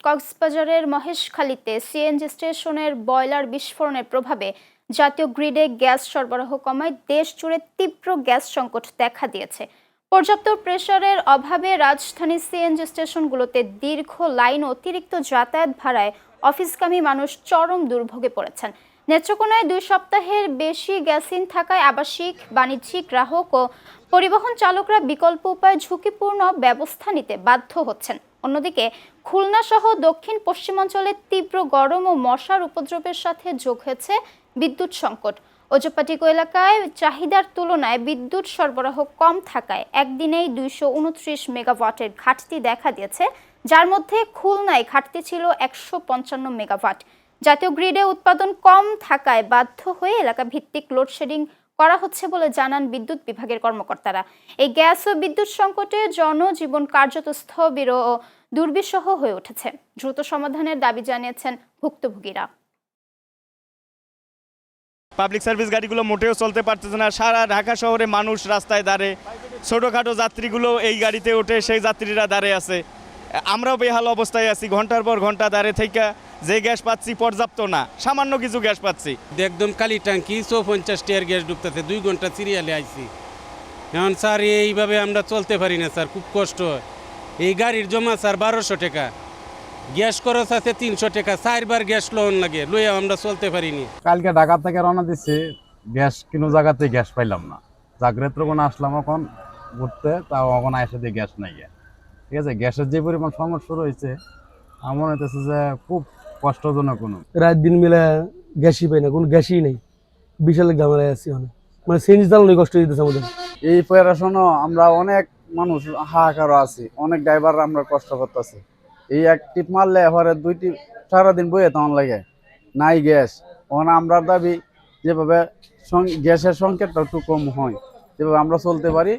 কক্সবাজারের মহেশখালীতে সিএনজি স্টেশনের বয়লার বিস্ফোরণের প্রভাবে জাতীয় গ্রিডে গ্যাস সরবরাহ কমায় দেশ জুড়ে তীব্র গ্যাস সংকট দেখা দিয়েছে। পর্যাপ্ত প্রেসারের অভাবে রাজধানীর সিএনজি স্টেশনগুলোতে দীর্ঘ লাইন ও অতিরিক্ত যাতায়াত ভাড়ায় অফিসগামী মানুষ চরম দুর্ভোগে পড়েছেন। নেত্রকোনায় 2 সপ্তাহের বেশি গ্যাসহীন থাকায় আবাসিক, বাণিজ্যিক, গ্রাহক ও পরিবহন চালকরা বিকল্প উপায়ে ঝুঁকিপূর্ণ ব্যবস্থা নিতে বাধ্য হচ্ছেন। অন্যদিকে খুলনা সহ দক্ষিণ পশ্চিমাঞ্চলে তীব্র গরম ও মশার উপদ্রবের সাথে যোগ হয়েছে বিদ্যুৎ সংকট। ওজপাটিকো এলাকায় চাহিদার তুলনায় বিদ্যুৎ সরবরাহ কম থাকায় একদিনেই 229 মেগাওয়াটের ঘাটতি দেখা দিয়েছে, যার মধ্যে খুলনায় ঘাটতি ছিল 155 মেগাওয়াট। জাতীয় গ্রিডে উৎপাদন কম থাকায় বাধ্য হয়ে এলাকা ভিত্তিক লোডশেডিং করা হচ্ছে বলে জানান বিদ্যুৎ বিভাগের কর্মকর্তারা। এই গ্যাস ও বিদ্যুৎ সংকটে জনজীবন কার্যত স্থবির ও দুর্বিষহ হয়ে উঠেছে। দ্রুত সমাধানের দাবি জানিয়েছেন ভুক্তভোগীরা। পাবলিক সার্ভিস গাড়িগুলো মোটেও চলতে পারতেছে না। সারা ঢাকা শহরে মানুষ রাস্তায় দাঁড়ে, ছোটোখাটো যাত্রীগুলো এই গাড়িতে ওঠে, সেই যাত্রীরা দাঁড়িয়ে আছে। আমরাও বেহাল অবস্থায় আছি, ঘন্টার পর ঘন্টা দাঁড়িয়ে থেকে যে গ্যাস পাচ্ছি পর্যাপ্ত না, সামান্য কিছু গ্যাস পাচ্ছি। একদম খালি ট্যাঙ্কি 150 টাকার গ্যাস ঢুকতেছে, 2 ঘন্টা সিরিয়ালে আইছি। এখন স্যার এইভাবে আমরা চলতে পারি না স্যার, খুব কষ্ট হয়। এই গাড়ির জমা স্যার 1200 টাকা, গ্যাস খরচ আছে 300 টাকা, 4বার গ্যাস লোন লাগে, লইয়া আমরা চলতে পারিনি। কালকে ঢাকা থেকে রওনা দিচ্ছি, গ্যাস কোনো জায়গাতে গ্যাস পাইলাম না। জাগ্রেত্রকোনা আসলাম এখন ঘুরতে, তাও এখন এসে দিয়ে গ্যাস নাই। ঠিক আছে, গ্যাসের যে পরিমাণ সমস্যা রয়েছে আমার হইতেছে যে খুব কষ্টজনক। কোনো রাত দিন মিলে গ্যাসই পাই না, কোনো গ্যাসই নেই, বিশাল ঝামেলায় আছি। মানে সিএনজি চালানোই কষ্ট দিতেছে আমাদের। এই পড়াশোনা আমরা অনেক মানুষ হাহাকার আছি, অনেক ড্রাইভার আমরা কষ্ট করতেছি। এই এক টিপ মারলে এবারে 2 টিপ সারাদিন বইয়ে তখন লাগে নাই গ্যাস। ওখানে আমরা দাবি যেভাবে গ্যাসের সংকেতটা একটু কম হয়, যেভাবে আমরা চলতে পারি